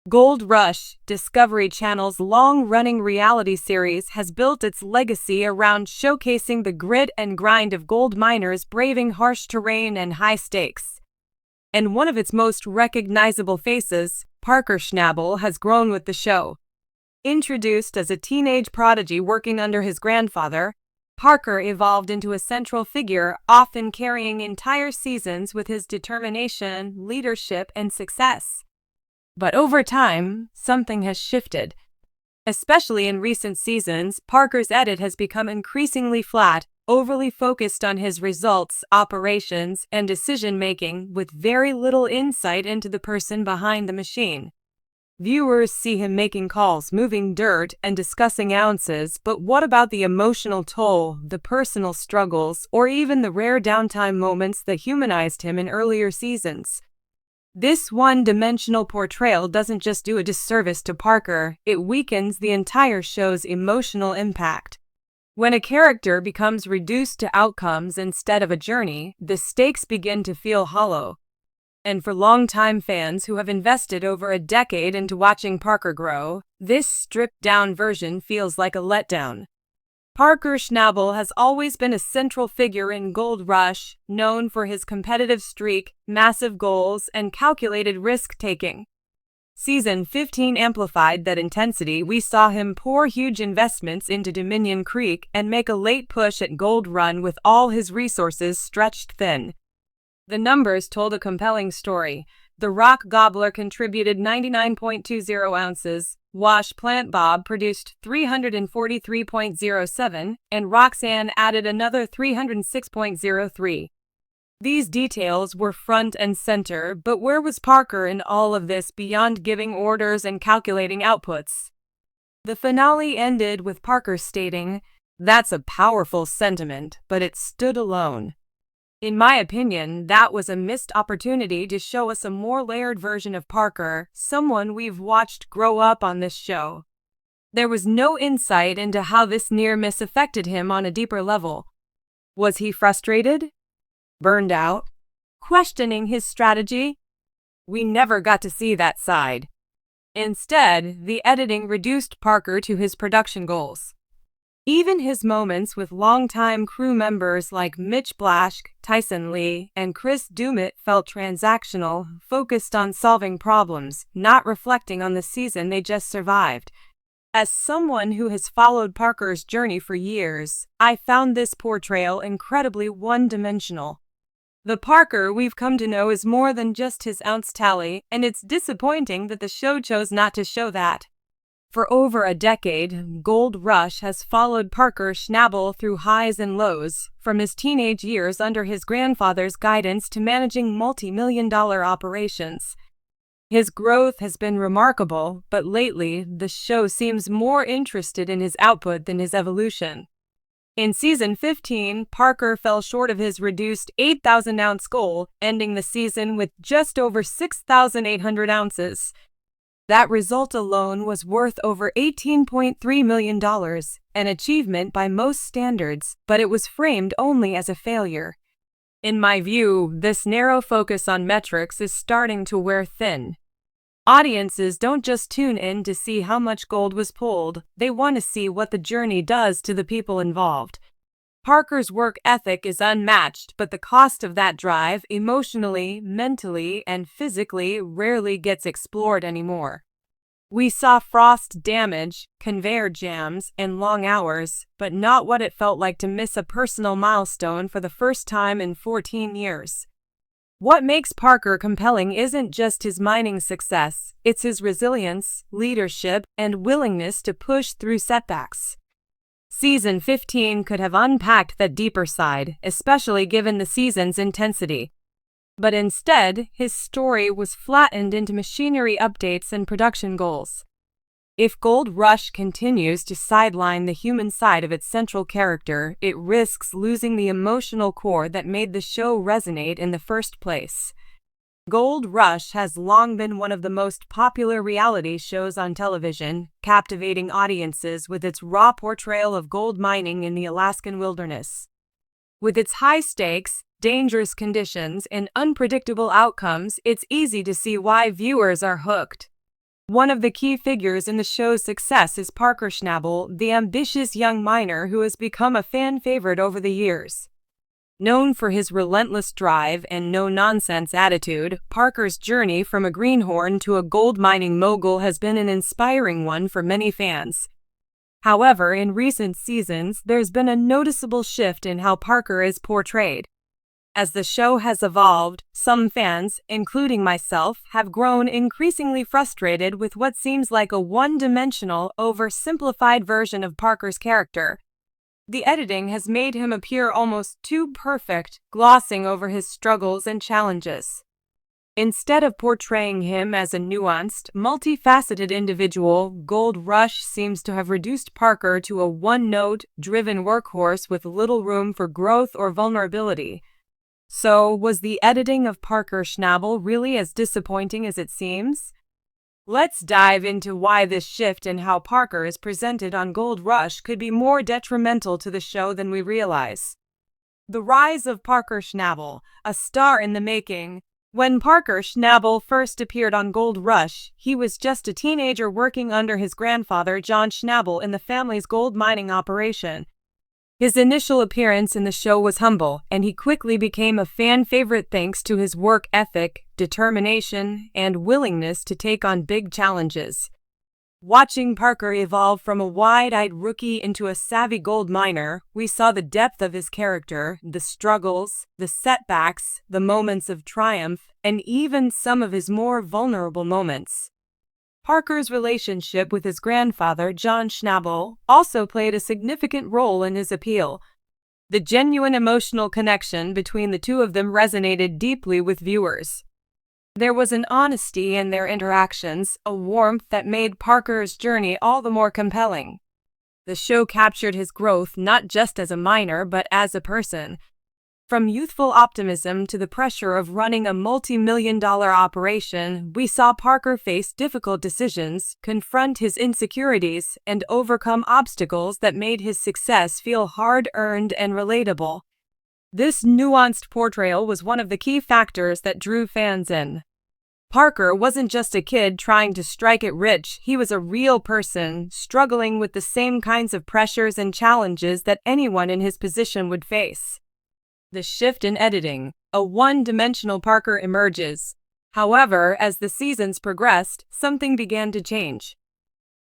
Gold Rush, Discovery Channel's long-running reality series, has built its legacy around showcasing the grit and grind of gold miners braving harsh terrain and high stakes. And one of its most recognizable faces, Parker Schnabel, has grown with the show. Introduced as a teenage prodigy working under his grandfather, Parker evolved into a central figure, often carrying entire seasons with his determination, leadership, and success. But over time, something has shifted. Especially in recent seasons, Parker's edit has become increasingly flat, overly focused on his results, operations, and decision-making, with very little insight into the person behind the machine. Viewers see him making calls, moving dirt, and discussing ounces, but what about the emotional toll, the personal struggles, or even the rare downtime moments that humanized him in earlier seasons? This one-dimensional portrayal doesn't just do a disservice to Parker, it weakens the entire show's emotional impact. When a character becomes reduced to outcomes instead of a journey, the stakes begin to feel hollow. And for longtime fans who have invested over a decade into watching Parker grow, this stripped-down version feels like a letdown. Parker Schnabel has always been a central figure in Gold Rush, known for his competitive streak, massive goals, and calculated risk-taking. Season 15 amplified that intensity. We saw him pour huge investments into Dominion Creek and make a late push at Gold Run with all his resources stretched thin. The numbers told a compelling story. The Rock Gobbler contributed 99.20 ounces, Wash Plant Bob produced 343.07, and Roxanne added another 306.03. These details were front and center, but where was Parker in all of this beyond giving orders and calculating outputs? The finale ended with Parker stating, "That's a powerful sentiment, but it stood alone." In my opinion, that was a missed opportunity to show us a more layered version of Parker, someone we've watched grow up on this show. There was no insight into how this near miss affected him on a deeper level. Was he frustrated? Burned out? Questioning his strategy? We never got to see that side. Instead, the editing reduced Parker to his production goals. Even his moments with longtime crew members like Mitch Blaschke, Tyson Lee, and Chris Dumit felt transactional, focused on solving problems, not reflecting on the season they just survived. As someone who has followed Parker's journey for years, I found this portrayal incredibly one-dimensional. The Parker we've come to know is more than just his ounce tally, and it's disappointing that the show chose not to show that. For over a decade, Gold Rush has followed Parker Schnabel through highs and lows, from his teenage years under his grandfather's guidance to managing multi-million-dollar operations. His growth has been remarkable, but lately, the show seems more interested in his output than his evolution. In Season 15, Parker fell short of his reduced 8,000-ounce goal, ending the season with just over 6,800 ounces. That result alone was worth over $18.3 million, an achievement by most standards, but it was framed only as a failure. In my view, this narrow focus on metrics is starting to wear thin. Audiences don't just tune in to see how much gold was pulled, they want to see what the journey does to the people involved. Parker's work ethic is unmatched, but the cost of that drive, emotionally, mentally, and physically, rarely gets explored anymore. We saw frost damage, conveyor jams, and long hours, but not what it felt like to miss a personal milestone for the first time in 14 years. What makes Parker compelling isn't just his mining success, it's his resilience, leadership, and willingness to push through setbacks. Season 15 could have unpacked that deeper side, especially given the season's intensity. But instead, his story was flattened into machinery updates and production goals. If Gold Rush continues to sideline the human side of its central character, it risks losing the emotional core that made the show resonate in the first place. Gold Rush has long been one of the most popular reality shows on television, captivating audiences with its raw portrayal of gold mining in the Alaskan wilderness. With its high stakes, dangerous conditions, and unpredictable outcomes, it's easy to see why viewers are hooked. One of the key figures in the show's success is Parker Schnabel, the ambitious young miner who has become a fan favorite over the years. Known for his relentless drive and no-nonsense attitude, Parker's journey from a greenhorn to a gold mining mogul has been an inspiring one for many fans. However, in recent seasons, there's been a noticeable shift in how Parker is portrayed. As the show has evolved, some fans, including myself, have grown increasingly frustrated with what seems like a one-dimensional, oversimplified version of Parker's character. The editing has made him appear almost too perfect, glossing over his struggles and challenges. Instead of portraying him as a nuanced, multifaceted individual, Gold Rush seems to have reduced Parker to a one-note, driven workhorse with little room for growth or vulnerability. So, was the editing of Parker Schnabel really as disappointing as it seems? Let's dive into why this shift in how Parker is presented on Gold Rush could be more detrimental to the show than we realize. The rise of Parker Schnabel, a star in the making. When Parker Schnabel first appeared on Gold Rush, he was just a teenager working under his grandfather John Schnabel in the family's gold mining operation. His initial appearance in the show was humble, and he quickly became a fan favorite thanks to his work ethic, determination, and willingness to take on big challenges. Watching Parker evolve from a wide-eyed rookie into a savvy gold miner, we saw the depth of his character, the struggles, the setbacks, the moments of triumph, and even some of his more vulnerable moments. Parker's relationship with his grandfather, John Schnabel, also played a significant role in his appeal. The genuine emotional connection between the two of them resonated deeply with viewers. There was an honesty in their interactions, a warmth that made Parker's journey all the more compelling. The show captured his growth not just as a miner but as a person. From youthful optimism to the pressure of running a multi-million-dollar operation, we saw Parker face difficult decisions, confront his insecurities, and overcome obstacles that made his success feel hard-earned and relatable. This nuanced portrayal was one of the key factors that drew fans in. Parker wasn't just a kid trying to strike it rich, he was a real person, struggling with the same kinds of pressures and challenges that anyone in his position would face. The shift in editing. A one-dimensional Parker emerges. However, as the seasons progressed, something began to change.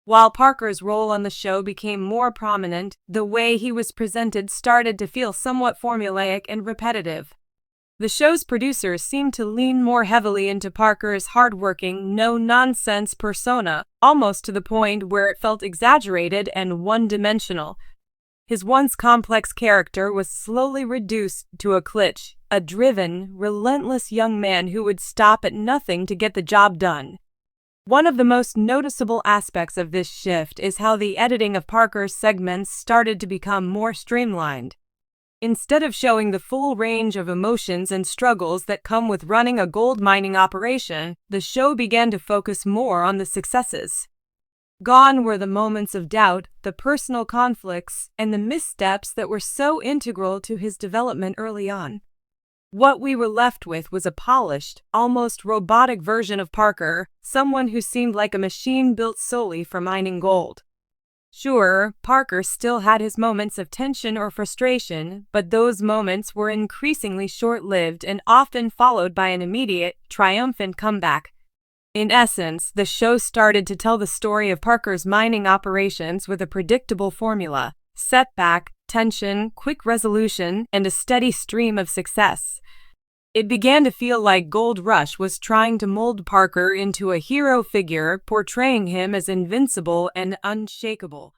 While Parker's role on the show became more prominent, the way he was presented started to feel somewhat formulaic and repetitive. The show's producers seemed to lean more heavily into Parker's hardworking, no-nonsense persona, almost to the point where it felt exaggerated and one-dimensional. His once complex character was slowly reduced to a klitsch, a driven, relentless young man who would stop at nothing to get the job done. One of the most noticeable aspects of this shift is how the editing of Parker's segments started to become more streamlined. Instead of showing the full range of emotions and struggles that come with running a gold mining operation, the show began to focus more on the successes. Gone were the moments of doubt, the personal conflicts, and the missteps that were so integral to his development early on. What we were left with was a polished, almost robotic version of Parker, someone who seemed like a machine built solely for mining gold. Sure, Parker still had his moments of tension or frustration, but those moments were increasingly short-lived and often followed by an immediate, triumphant comeback. In essence, the show started to tell the story of Parker's mining operations with a predictable formula: setback, tension, quick resolution, and a steady stream of success. It began to feel like Gold Rush was trying to mold Parker into a hero figure, portraying him as invincible and unshakable.